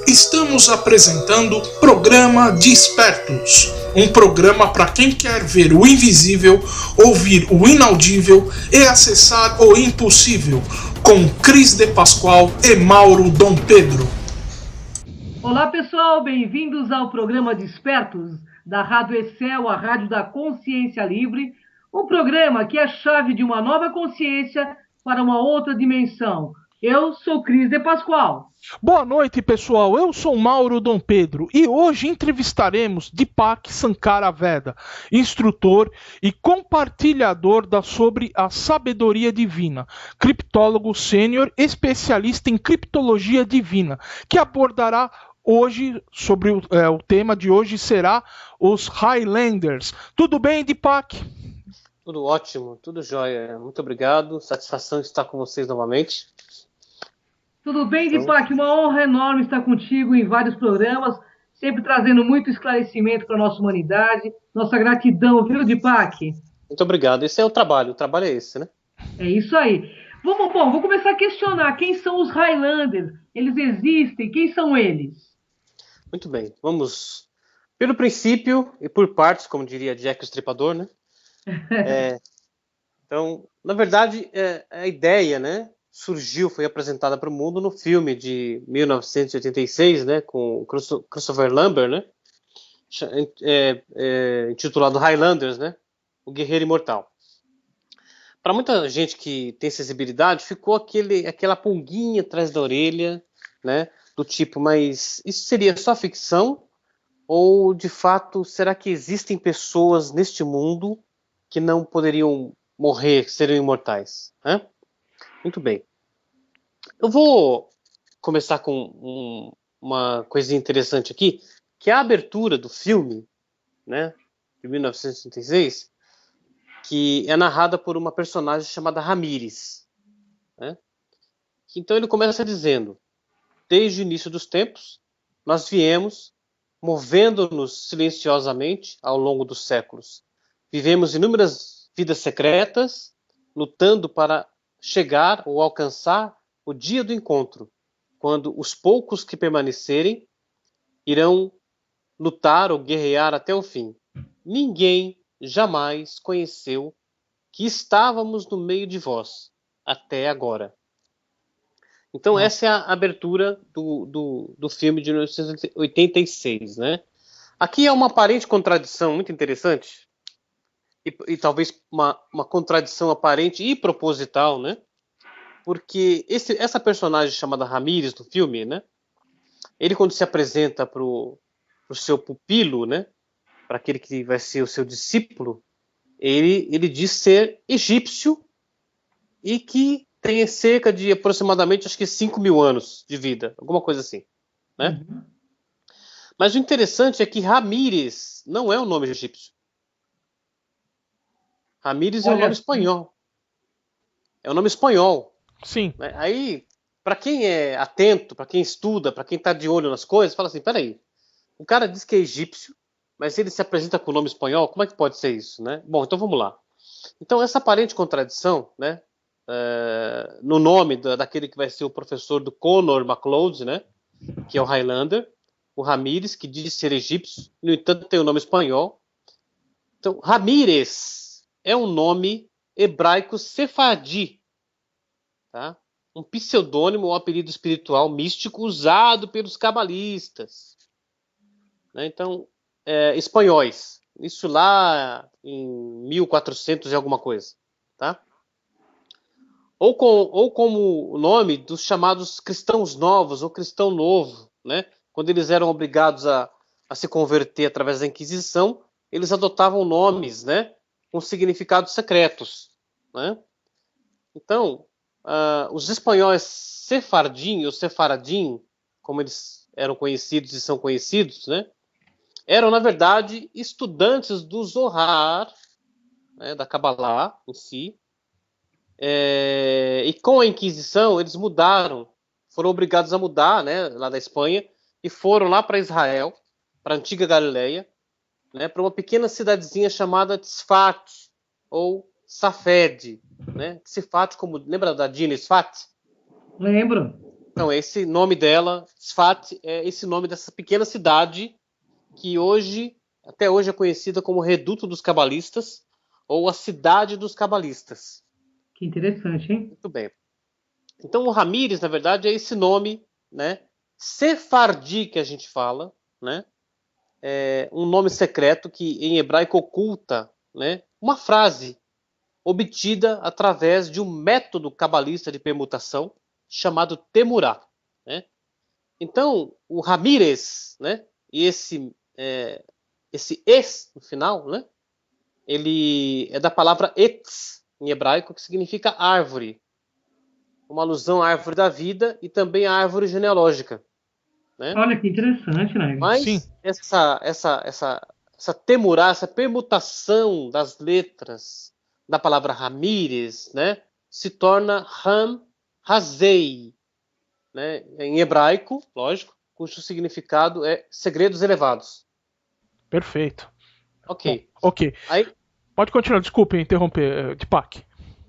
Estamos apresentando Programa Despertos, um programa para quem quer ver o invisível, ouvir o inaudível e acessar o impossível, com Cris de Pascoal e Mauro Dom Pedro. Olá pessoal, bem-vindos ao programa Despertos, da Rádio Excel, a Rádio da Consciência Livre, um programa que é a chave de uma nova consciência para uma outra dimensão. Eu sou Cris de Pascoal. Boa noite, pessoal. Eu sou Mauro Dom Pedro e hoje entrevistaremos Deepak Sankara Veda, instrutor e compartilhador sobre a sabedoria divina, criptólogo sênior, especialista em criptologia divina, que abordará hoje sobre o tema de hoje será os Highlanders. Tudo bem, Deepak? Tudo ótimo, tudo jóia. Muito obrigado. Satisfação de estar com vocês novamente. Tudo bem, Deepak? Uma honra enorme estar contigo em vários programas, sempre trazendo muito esclarecimento para a nossa humanidade. Nossa gratidão, viu, Deepak? Muito obrigado. Esse é o trabalho é esse, né? É isso aí. Vou começar a questionar. Quem são os Highlanders? Eles existem? Quem são eles? Muito bem. Vamos pelo princípio e por partes, como diria Jack o Estripador, né? Então, na verdade, a ideia, né? Foi apresentada para o mundo no filme de 1986, né, com Christopher Lambert, né, intitulado Highlanders, né, o Guerreiro Imortal. Para muita gente que tem sensibilidade, ficou aquela pulguinha atrás da orelha, né, do tipo, mas isso seria só ficção? Ou, de fato, será que existem pessoas neste mundo que não poderiam morrer, seriam imortais? Né? Muito bem. Eu vou começar com uma coisinha interessante aqui, que é a abertura do filme, né, de 1966, que é narrada por uma personagem chamada Ramírez. Né? Então ele começa dizendo: desde o início dos tempos, nós viemos movendo-nos silenciosamente ao longo dos séculos. Vivemos inúmeras vidas secretas, lutando para chegar ou alcançar o dia do encontro, quando os poucos que permanecerem irão lutar ou guerrear até o fim. Ninguém jamais conheceu que estávamos no meio de vós, até agora. Então essa é a abertura do filme de 1986, né? Aqui é uma aparente contradição muito interessante, e talvez uma contradição aparente e proposital, né? Porque essa personagem chamada Ramírez no filme, né? Ele, quando se apresenta para o seu pupilo, né? Para aquele que vai ser o seu discípulo, ele diz ser egípcio e que tem cerca de aproximadamente, acho que 5.000 anos de vida, alguma coisa assim, né? Uhum. Mas o interessante é que Ramírez não é um nome egípcio. Ramírez é um nome espanhol. É um nome espanhol. Sim. Aí, para quem é atento, para quem estuda, para quem está de olho nas coisas, fala assim, peraí, o cara diz que é egípcio, mas ele se apresenta com o nome espanhol, como é que pode ser isso, né? Bom, então vamos lá. Então essa aparente contradição, né, no nome daquele que vai ser o professor do Connor MacLeod, né, que é o Highlander, o Ramírez, que diz ser egípcio, no entanto tem o nome espanhol. Então, Ramírez é um nome hebraico sefardí, tá? Um pseudônimo ou apelido espiritual místico usado pelos cabalistas, né? Então, espanhóis, isso lá em 1400 e alguma coisa, tá? Ou como o nome dos chamados cristãos novos ou cristão novo, né? Quando eles eram obrigados a se converter através da Inquisição, eles adotavam nomes, né, com significados secretos, né? Então, os espanhóis sefardim ou sefaradim, como eles eram conhecidos e são conhecidos, né, eram, na verdade, estudantes do Zohar, né, da Kabbalah em si, e com a Inquisição eles foram obrigados a mudar, né, lá da Espanha, e foram lá para Israel, para a antiga Galileia, né, para uma pequena cidadezinha chamada Tzfat, ou Safed, né? Tzfat, como lembra da Dina Tzfat? Lembro. Então, esse nome dela, Sfat, é esse nome dessa pequena cidade que até hoje é conhecida como Reduto dos Cabalistas ou a Cidade dos Cabalistas. Que interessante, hein? Muito bem. Então, o Ramírez, na verdade, é esse nome, né, sefardi que a gente fala, né, é um nome secreto que em hebraico oculta, né, uma frase obtida através de um método cabalista de permutação chamado Temurá, né? Então, o Ramírez, né, e esse es no final, né, ele é da palavra etz em hebraico, que significa árvore, uma alusão à árvore da vida e também à árvore genealógica, né? Olha que interessante, né? Mas Sim. essa temurá, essa permutação das letras da palavra Ramírez, né, se torna Ram Hazei, né, em hebraico, lógico, cujo significado é segredos elevados. Perfeito. Ok. Bom, ok. Aí, Pode continuar, desculpe interromper, Deepak.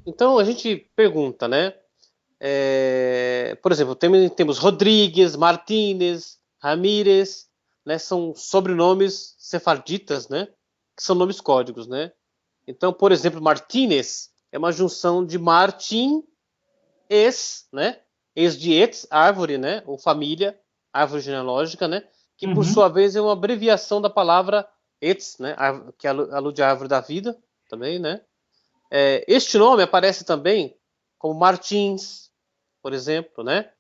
então a gente pergunta, né? Por exemplo, temos Rodrigues, Martínez, Ramírez, né? São sobrenomes sefarditas, né? Que são nomes códigos, né? Então, por exemplo, Martínez é uma junção de Martim, né? Ex de etz, árvore, né? Ou família, árvore genealógica, né? Que por sua vez é uma abreviação da palavra etz, né? Que alude à árvore da vida, também, né? Este nome aparece também como Martins, por exemplo, né?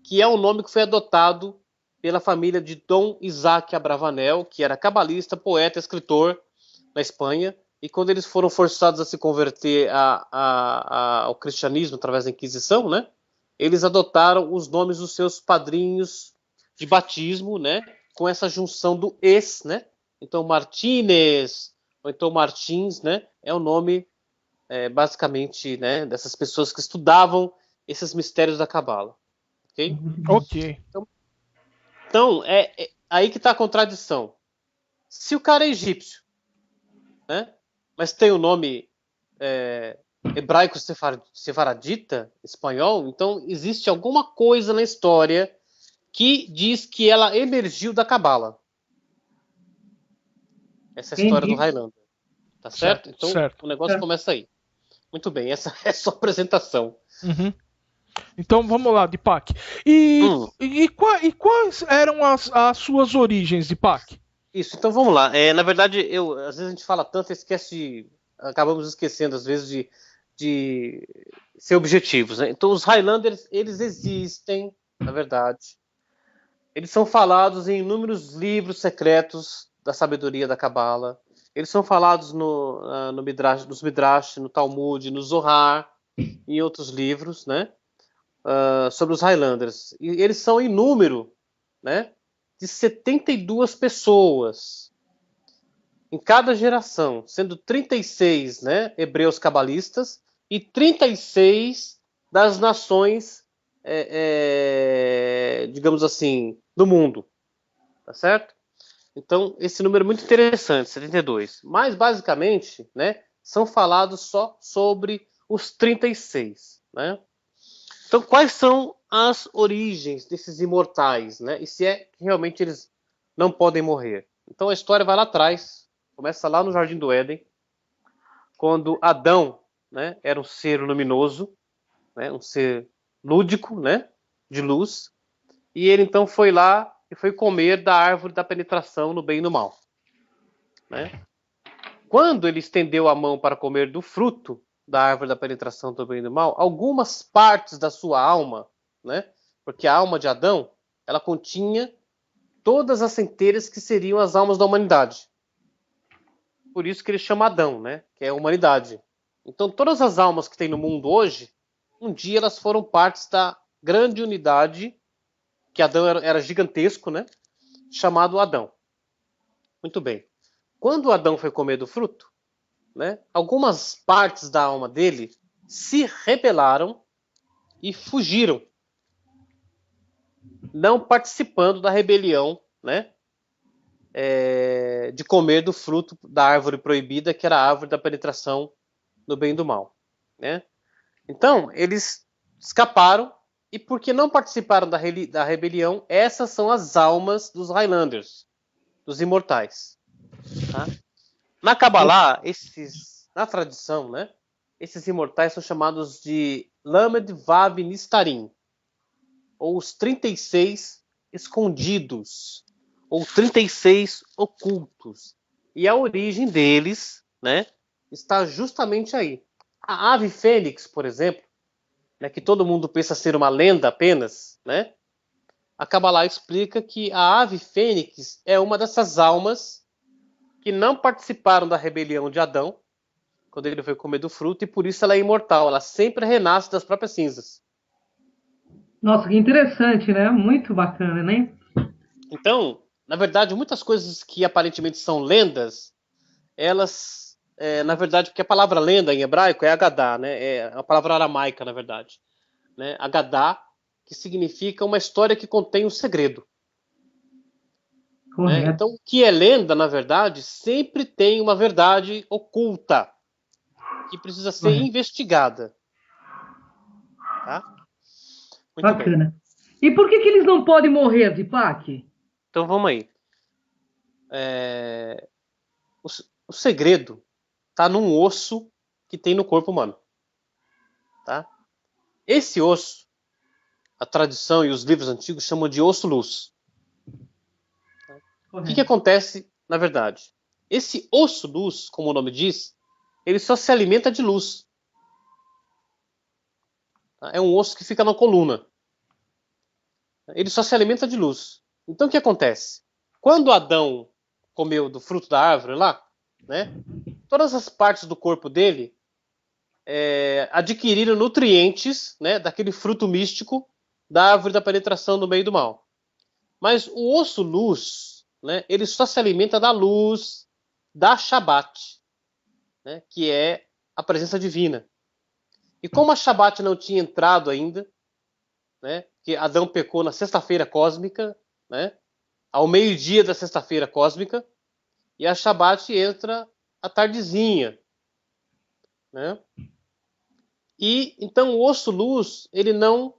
Que é um nome que foi adotado pela família de Dom Isaac Abravanel, que era cabalista, poeta, escritor na Espanha, e quando eles foram forçados a se converter ao cristianismo através da Inquisição, né? Eles adotaram os nomes dos seus padrinhos de batismo, né? Com essa junção do es, né? Então Martínez, ou então Martins, né? É o nome basicamente, né, dessas pessoas que estudavam esses mistérios da Cabala. Ok? Ok. Então aí que está a contradição. Se o cara é egípcio, né, mas tem o nome hebraico sefaradita, espanhol, então existe alguma coisa na história que diz que ela emergiu da Cabala. Essa é a história do Highlander. Tá certo? Então certo. o negócio começa aí. Muito bem, essa é a sua apresentação. Uhum. Então vamos lá, Deepak. E quais eram as suas origens, Deepak? Isso, então vamos lá. Na verdade, às vezes a gente fala tanto, acabamos esquecendo às vezes de ser objetivos, né? Então os Highlanders, eles existem, na verdade. Eles são falados em inúmeros livros secretos da sabedoria da Cabala. Eles são falados nos Midrash, no Talmud, no Zohar e em outros livros, né? Sobre os Highlanders. E eles são em número, né? De 72 pessoas em cada geração, sendo 36, né, hebreus cabalistas e 36 das nações, digamos assim, do mundo. Tá certo? Então, esse número é muito interessante, 72. Mas, basicamente, né, são falados só sobre os 36. Né? Então, quais são as origens desses imortais? Né? E se é que realmente eles não podem morrer? Então, a história vai lá atrás, começa lá no Jardim do Éden, quando Adão, né, era um ser luminoso, né, um ser lúdico, né, de luz, e ele então foi lá e foi comer da árvore da penetração no bem e no mal. Né? Quando ele estendeu a mão para comer do fruto da árvore da penetração do bem e do mal, algumas partes da sua alma, né? Porque a alma de Adão, ela continha todas as centelhas que seriam as almas da humanidade. Por isso que ele chama Adão, né? Que é a humanidade. Então todas as almas que tem no mundo hoje, um dia elas foram partes da grande unidade, que Adão era gigantesco, né? Chamado Adão. Muito bem. Quando Adão foi comer do fruto, né, algumas partes da alma dele se rebelaram e fugiram, não participando da rebelião, né, de comer do fruto da árvore proibida, que era a árvore da penetração do bem e do mal. Né? Então, eles escaparam e porque não participaram da rebelião, essas são as almas dos Highlanders, dos imortais. Tá? Na Kabbalah, na tradição, né, esses imortais são chamados de Lamed Vav Nistarim, ou os 36 escondidos, ou 36 ocultos. E a origem deles, né, está justamente aí. A ave fênix, por exemplo, né, que todo mundo pensa ser uma lenda apenas, né? A Kabbalah explica que a ave fênix é uma dessas almas que não participaram da rebelião de Adão, quando ele foi comer do fruto, e por isso ela é imortal, ela sempre renasce das próprias cinzas. Nossa, que interessante, né? Muito bacana, né? Então, na verdade, muitas coisas que aparentemente são lendas, elas, na verdade, porque a palavra lenda em hebraico é Agadá, né? É a palavra aramaica, na verdade. Né? Agadá, que significa uma história que contém um segredo. Né? Então, o que é lenda, na verdade, sempre tem uma verdade oculta que precisa ser investigada. Tá? Muito bacana. bem. E por que eles não podem morrer, Deepak? Então vamos aí. O segredo está num osso que tem no corpo humano. Tá? Esse osso, a tradição e os livros antigos chamam de osso-luz. O que acontece, na verdade? Esse osso-luz, como o nome diz, ele só se alimenta de luz. É um osso que fica na coluna. Ele só se alimenta de luz. Então o que acontece? Quando Adão comeu do fruto da árvore lá, né, todas as partes do corpo dele adquiriram nutrientes, né, daquele fruto místico da árvore da penetração do bem e do mal. Mas o osso-luz, né, ele só se alimenta da luz da Shabat, né, que é a presença divina. E como a Shabat não tinha entrado ainda, né, que Adão pecou na sexta-feira cósmica, né, ao meio-dia da sexta-feira cósmica, e a Shabat entra à tardezinha. Né? E então o osso-luz, ele não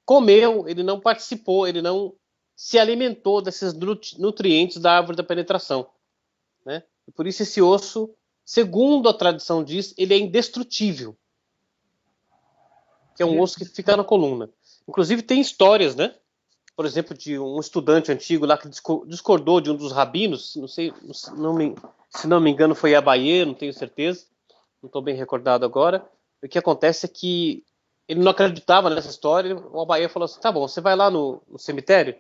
comeu, ele não participou, ele não se alimentou desses nutrientes da árvore da penetração. Né? E por isso esse osso, segundo a tradição diz, ele é indestrutível. Que é um osso que fica na coluna. Inclusive tem histórias, né? Por exemplo, de um estudante antigo lá que discordou de um dos rabinos, não sei, se não me engano foi Abaye, não tenho certeza, não estou bem recordado agora. O que acontece é que ele não acreditava nessa história, o Abaye falou assim, tá bom, você vai lá no cemitério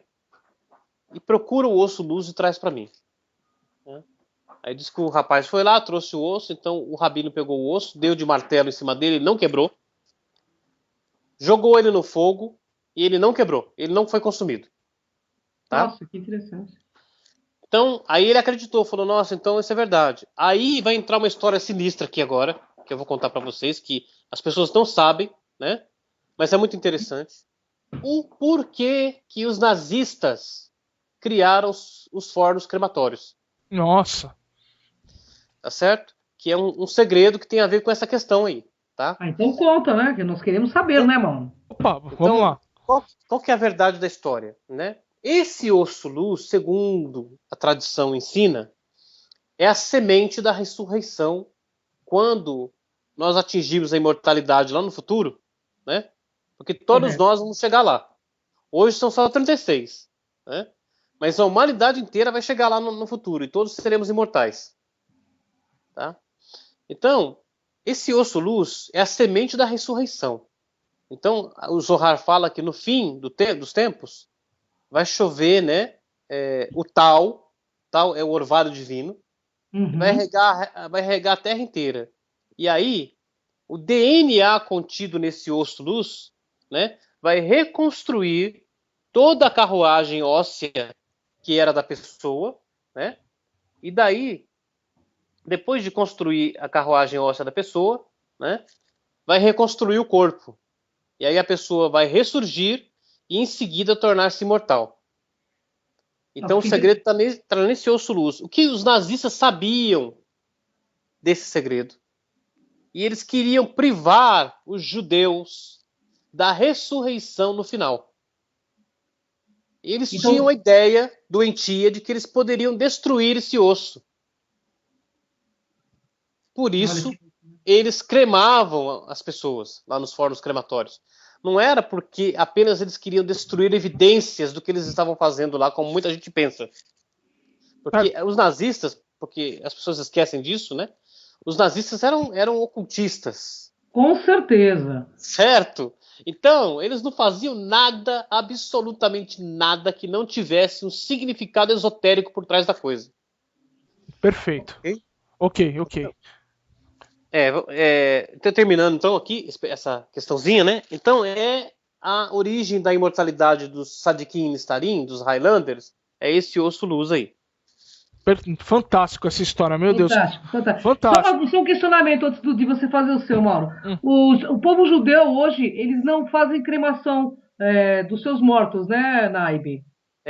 e procura o osso-luz e traz para mim. Aí disse que o rapaz foi lá, trouxe o osso, então o rabino pegou o osso, deu de martelo em cima dele, ele não quebrou, jogou ele no fogo e ele não quebrou, ele não foi consumido. Tá? Nossa, que interessante. Então, aí ele acreditou, falou, nossa, então isso é verdade. Aí vai entrar uma história sinistra aqui agora, que eu vou contar para vocês, que as pessoas não sabem, né? Mas é muito interessante. O porquê que os nazistas criaram os fornos crematórios. Nossa. Tá certo? Que é um segredo que tem a ver com essa questão aí, tá? Então conta, né? Que nós queremos saber, né, mano? Opa, vamos lá. Qual que é a verdade da história, né? Esse osso-luz, segundo a tradição ensina, é a semente da ressurreição quando nós atingimos a imortalidade lá no futuro, né? Porque todos nós vamos chegar lá. Hoje são só 36, né? Mas a humanidade inteira vai chegar lá no futuro e todos seremos imortais. Tá? Então, esse osso-luz é a semente da ressurreição. Então, o Zohar fala que no fim dos tempos vai chover, né, o tal é o orvalho divino, vai regar a terra inteira. E aí, o DNA contido nesse osso-luz, né, vai reconstruir toda a carruagem óssea que era da pessoa, né, e daí, depois de construir a carruagem óssea da pessoa, né, vai reconstruir o corpo. E aí a pessoa vai ressurgir e em seguida tornar-se imortal. Então o segredo está nesse osso-luz. O que os nazistas sabiam desse segredo? E eles queriam privar os judeus da ressurreição no final. Eles tinham a ideia doentia de que eles poderiam destruir esse osso. Por isso, eles cremavam as pessoas lá nos fornos crematórios. Não era porque apenas eles queriam destruir evidências do que eles estavam fazendo lá, como muita gente pensa. Porque os nazistas, porque as pessoas esquecem disso, né? Os nazistas eram ocultistas. Com certeza. Certo? Então, eles não faziam nada, absolutamente nada, que não tivesse um significado esotérico por trás da coisa. Perfeito. Ok. Então, terminando então aqui essa questãozinha, né? Então a origem da imortalidade dos Sadiquim Nistarim, dos Highlanders, é esse osso luz aí. Fantástico essa história, meu Deus. Fantástico. Só um questionamento antes de você fazer o seu, Mauro. O povo judeu hoje, eles não fazem cremação dos seus mortos, né, Naibe?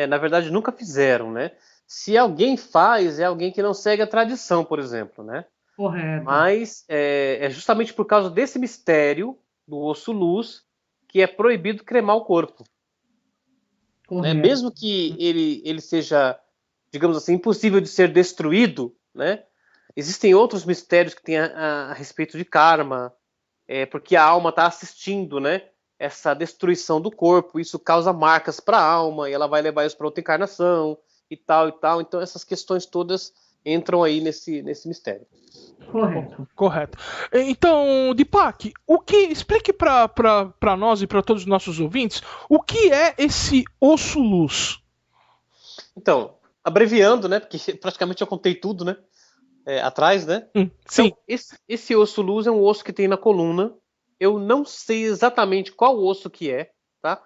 Na verdade, nunca fizeram, né? Se alguém faz, é alguém que não segue a tradição, por exemplo, né? Correto. Mas é justamente por causa desse mistério do osso luz que é proibido cremar o corpo. Né? Mesmo que ele seja, digamos assim, impossível de ser destruído, né? Existem outros mistérios que têm a respeito de karma, porque a alma está assistindo, né? Essa destruição do corpo, isso causa marcas para a alma e ela vai levar isso para outra encarnação e tal. Então essas questões todas entram aí nesse mistério. Correto. Então, Deepak, explique para nós e para todos os nossos ouvintes o que é esse osso luz. Então, abreviando, né? Porque praticamente eu contei tudo, né? Atrás, né? Sim. Então, esse osso luz é um osso que tem na coluna. Eu não sei exatamente qual osso que é, tá?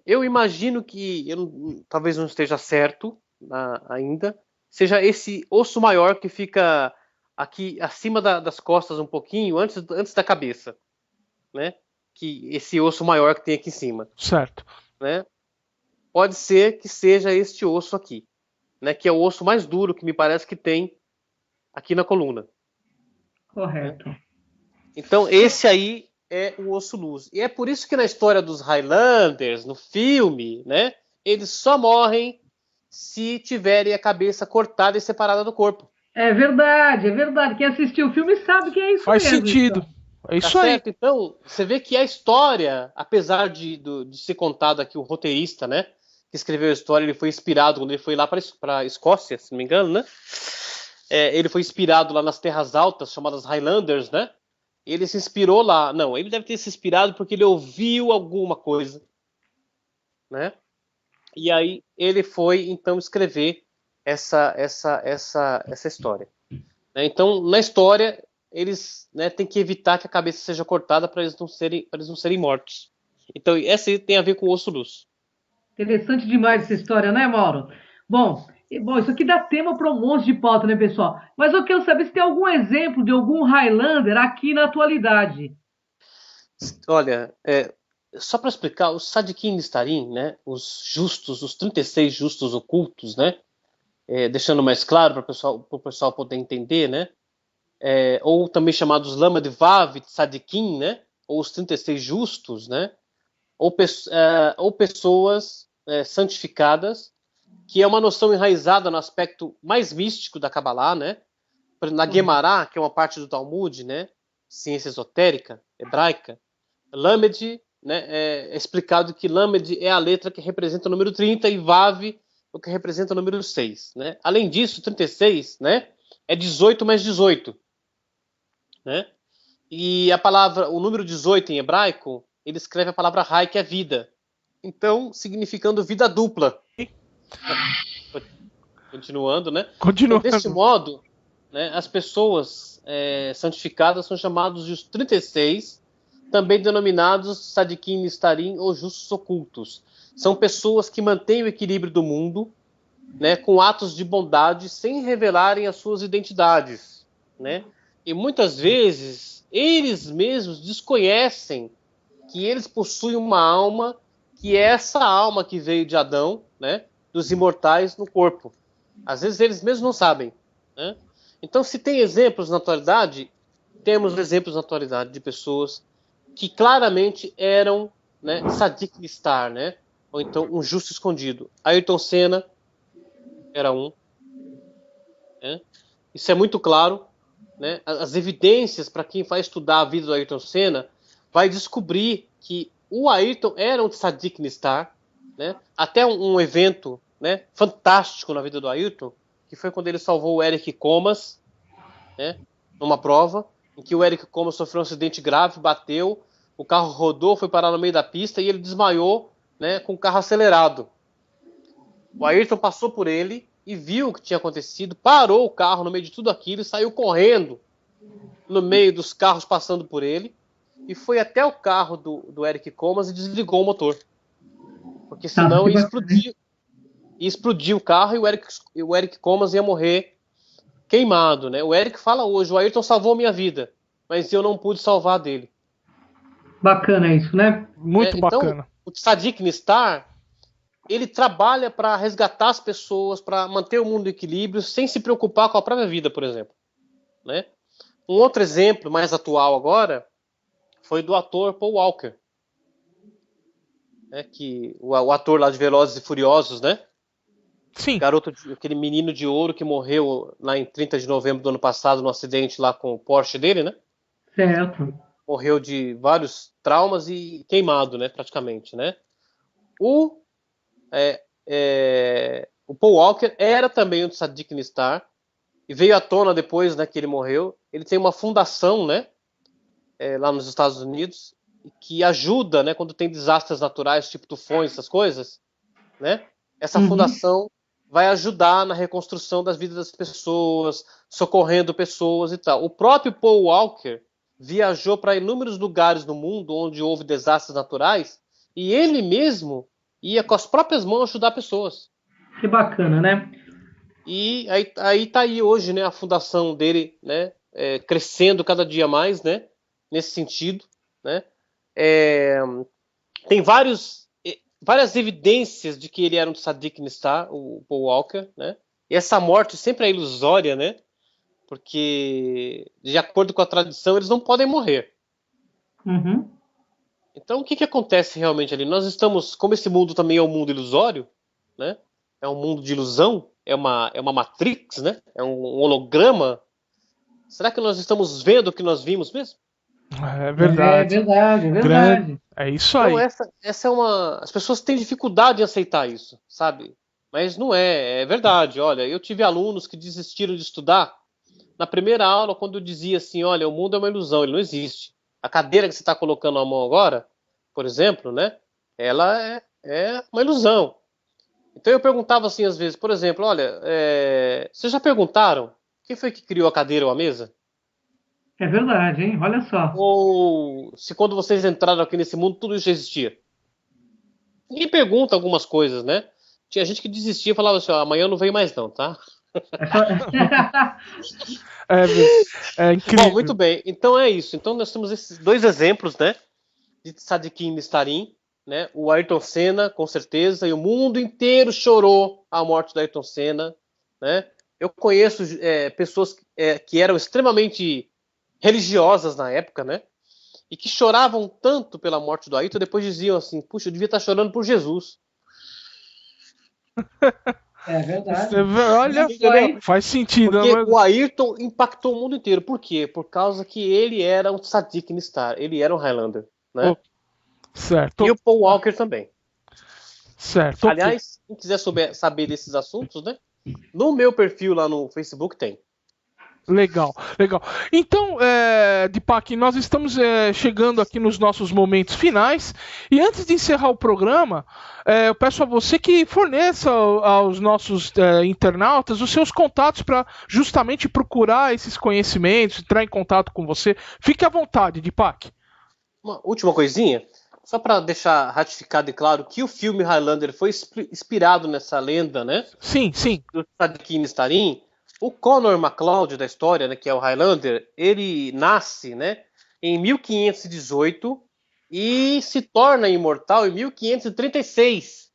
Eu imagino que, talvez não esteja certo ainda, seja esse osso maior que fica aqui acima das costas um pouquinho, antes da cabeça, né? Que esse osso maior que tem aqui em cima. Certo. Né? Pode ser que seja este osso aqui, né? Que é o osso mais duro que me parece que tem aqui na coluna. Correto. Né? Então esse aí é o osso luz. E é por isso que na história dos Highlanders, no filme, né? Eles só morrem se tiverem a cabeça cortada e separada do corpo. É verdade. Quem assistiu o filme sabe que é isso. Faz sentido. Então. É isso aí. Certo? Então, você vê que a história, apesar de ser contado aqui, o roteirista, né? Que escreveu a história, ele foi inspirado quando ele foi lá para a Escócia, se não me engano, né? Ele foi inspirado lá nas terras altas, chamadas Highlanders, né? Ele se inspirou lá. Não, ele deve ter se inspirado porque ele ouviu alguma coisa, né? E aí ele foi, então, escrever essa história. Então, na história, eles, né, têm que evitar que a cabeça seja cortada para eles não serem mortos. Então, essa aí tem a ver com o osso luz. Interessante demais essa história, né, Mauro? Bom, isso aqui dá tema para um monte de pauta, né, pessoal? Mas eu quero saber se tem algum exemplo de algum Highlander aqui na atualidade. Olha, só para explicar, os Sadiquim Nistarim, né, os 36 justos ocultos, né, deixando mais claro para o pessoal poder entender, né, ou também chamados Lama de Vav, Sadiquim, né, ou os 36 justos, né, ou pessoas santificadas, que é uma noção enraizada no aspecto mais místico da Kabbalah, né, na Gemara, que é uma parte do Talmud, né, ciência esotérica, hebraica. Lamed, né, é explicado que Lamed é a letra que representa o número 30 e Vav o que representa o número 6. Né? Além disso, 36, né, é 18 mais 18. Né? E o número 18 em hebraico, ele escreve a palavra Rai, que é vida. Então, significando vida dupla. Continuando, né? Então, deste modo, né, as pessoas santificadas são chamados de os 36, também denominados Sadiquim Nistarim ou justos ocultos. São pessoas que mantêm o equilíbrio do mundo, né, com atos de bondade sem revelarem as suas identidades. Né? E muitas vezes eles mesmos desconhecem que eles possuem uma alma, que é essa alma que veio de Adão, né, dos imortais no corpo. Às vezes eles mesmos não sabem. Né? Então, se tem exemplos na atualidade, temos exemplos na atualidade de pessoas que claramente eram, né, Sadiq Nistar, né? Ou então um justo escondido. Ayrton Senna era um. Né? Isso é muito claro. Né? As evidências, para quem vai estudar a vida do Ayrton Senna, vai descobrir que o Ayrton era um Sadiq Nistar. Né? Até um evento, né, fantástico na vida do Ayrton, que foi quando ele salvou o Eric Comas, né, numa prova, em que o Eric Comas sofreu um acidente grave, bateu, o carro rodou, foi parar no meio da pista e ele desmaiou, né, com o carro acelerado. O Ayrton passou por ele e viu o que tinha acontecido, parou o carro no meio de tudo aquilo e saiu correndo no meio dos carros passando por ele e foi até o carro do Eric Comas e desligou o motor. Porque senão ia explodir o carro e o Eric Comas ia morrer queimado, né? O Eric fala hoje, o Ayrton salvou minha vida, mas eu não pude salvar dele. Bacana isso, né? Muito bacana. Então, o Sadiq Nistar, ele trabalha para resgatar as pessoas, para manter o mundo em equilíbrio, sem se preocupar com a própria vida, por exemplo. Né? Um outro exemplo mais atual agora foi do ator Paul Walker. Que o ator lá de Velozes e Furiosos, né? Sim. Aquele menino de ouro que morreu lá em 30 de novembro do ano passado no acidente lá com o Porsche dele, né? Certo. Morreu de vários traumas e queimado, né? Praticamente, né? O Paul Walker era também um Sadiq Nistar e veio à tona depois, né, que ele morreu. Ele tem uma fundação, né? Lá nos Estados Unidos que ajuda, né, quando tem desastres naturais, tipo tufões, essas coisas, né? Essa fundação vai ajudar na reconstrução das vidas das pessoas, socorrendo pessoas e tal. O próprio Paul Walker viajou para inúmeros lugares no mundo onde houve desastres naturais e ele mesmo ia com as próprias mãos ajudar pessoas. Que bacana, né? E aí tá aí hoje, né, a fundação dele, né, crescendo cada dia mais, né, nesse sentido, né? Tem várias evidências de que ele era um Sadiq Nistar, o Paul Walker, né? E essa morte sempre é ilusória, né? Porque, de acordo com a tradição, eles não podem morrer. Então, o que acontece realmente ali? Nós estamos, como esse mundo também é um mundo ilusório, né? É um mundo de ilusão, é uma matrix, né? É um holograma. Será que nós estamos vendo o que nós vimos mesmo? É verdade. É verdade. É isso aí. Então, essa é uma... As pessoas têm dificuldade em aceitar isso, sabe? Mas não é verdade. Olha, eu tive alunos que desistiram de estudar na primeira aula quando eu dizia assim, olha, o mundo é uma ilusão, ele não existe. A cadeira que você está colocando a mão agora, por exemplo, né? Ela é uma ilusão. Então eu perguntava assim às vezes, por exemplo, olha, vocês já perguntaram quem foi que criou a cadeira ou a mesa? É verdade, hein? Olha só. Ou se quando vocês entraram aqui nesse mundo tudo isso já existia? Ninguém pergunta algumas coisas, né? Tinha gente que desistia e falava assim, amanhã eu não venho mais não, tá? É incrível. Bom, muito bem. Então é isso. Então nós temos esses dois exemplos, né? De Sadiq Nistarim, né? O Ayrton Senna, com certeza, e o mundo inteiro chorou a morte do Ayrton Senna, né? Eu conheço pessoas que eram extremamente religiosas na época, né? E que choravam tanto pela morte do Ayrton, depois diziam assim, puxa, eu devia estar chorando por Jesus. É verdade. Olha, faz sentido. Porque o Ayrton impactou o mundo inteiro. Por quê? Por causa que ele era um Sadiq Nistar, ele era um Highlander, né? Certo. E o Paul Walker também. Certo. Aliás, quem quiser saber desses assuntos, né? No meu perfil lá no Facebook tem. Legal. Então, Deepak, nós estamos chegando aqui nos nossos momentos finais. E antes de encerrar o programa, eu peço a você que forneça aos nossos internautas os seus contatos para justamente procurar esses conhecimentos, entrar em contato com você. Fique à vontade, Deepak. Uma última coisinha, só para deixar ratificado e claro que o filme Highlander foi inspirado nessa lenda, né? Sim. Do Sadiq Nistarim. O Connor MacLeod da história, né, que é o Highlander, ele nasce, né, em 1518 e se torna imortal em 1536.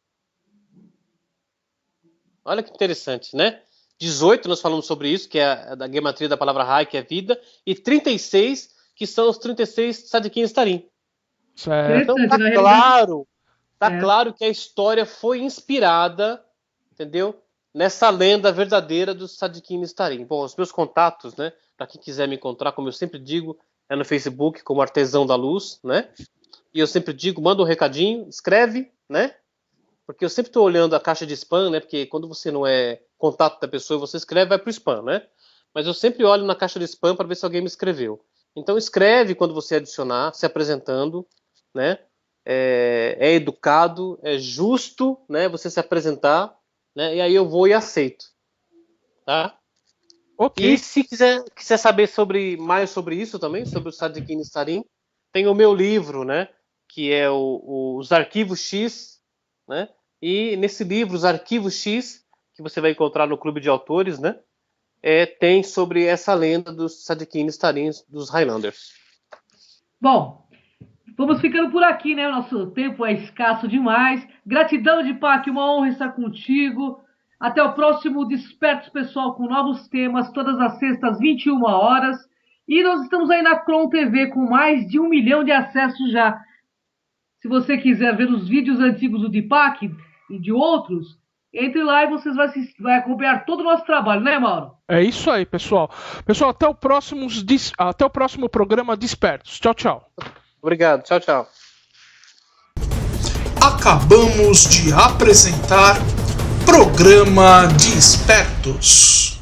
Olha que interessante, né? 18 nós falamos sobre isso, que é da gematria da palavra High, que é vida, e 36, que são os 36 Sadiq Nistarim. Certo. Então tá claro que a história foi inspirada, entendeu? Nessa lenda verdadeira do Sadikin Nistarim. Bom, os meus contatos, né? Para quem quiser me encontrar, como eu sempre digo, é no Facebook como Artesão da Luz, né? E eu sempre digo, manda um recadinho, escreve, né? Porque eu sempre estou olhando a caixa de spam, né? Porque quando você não é contato da pessoa e você escreve, vai pro spam, né? Mas eu sempre olho na caixa de spam para ver se alguém me escreveu. Então escreve quando você adicionar, se apresentando, né? É educado, é justo, né? Você se apresentar, né? E aí eu vou e aceito, tá? Ok. E se quiser saber mais sobre isso também, sobre o Sadikin Nistarim, tem o meu livro, né? Que é os Arquivos X, né? E nesse livro, os Arquivos X, que você vai encontrar no Clube de Autores, né? Tem sobre essa lenda dos Sadikin Nistarim dos Highlanders. Bom, vamos ficando por aqui, né? O nosso tempo é escasso demais. Gratidão, Deepak, uma honra estar contigo. Até o próximo Despertos, pessoal, com novos temas, todas as sextas, 21 horas. E nós estamos aí na Clon TV com mais de 1 milhão de acessos já. Se você quiser ver os vídeos antigos do Deepak e de outros, entre lá e vocês vai acompanhar todo o nosso trabalho, né, Mauro? É isso aí, pessoal. Pessoal, até o próximo programa Despertos. Tchau, tchau. Obrigado. Tchau, tchau. Acabamos de apresentar Programa Despertos.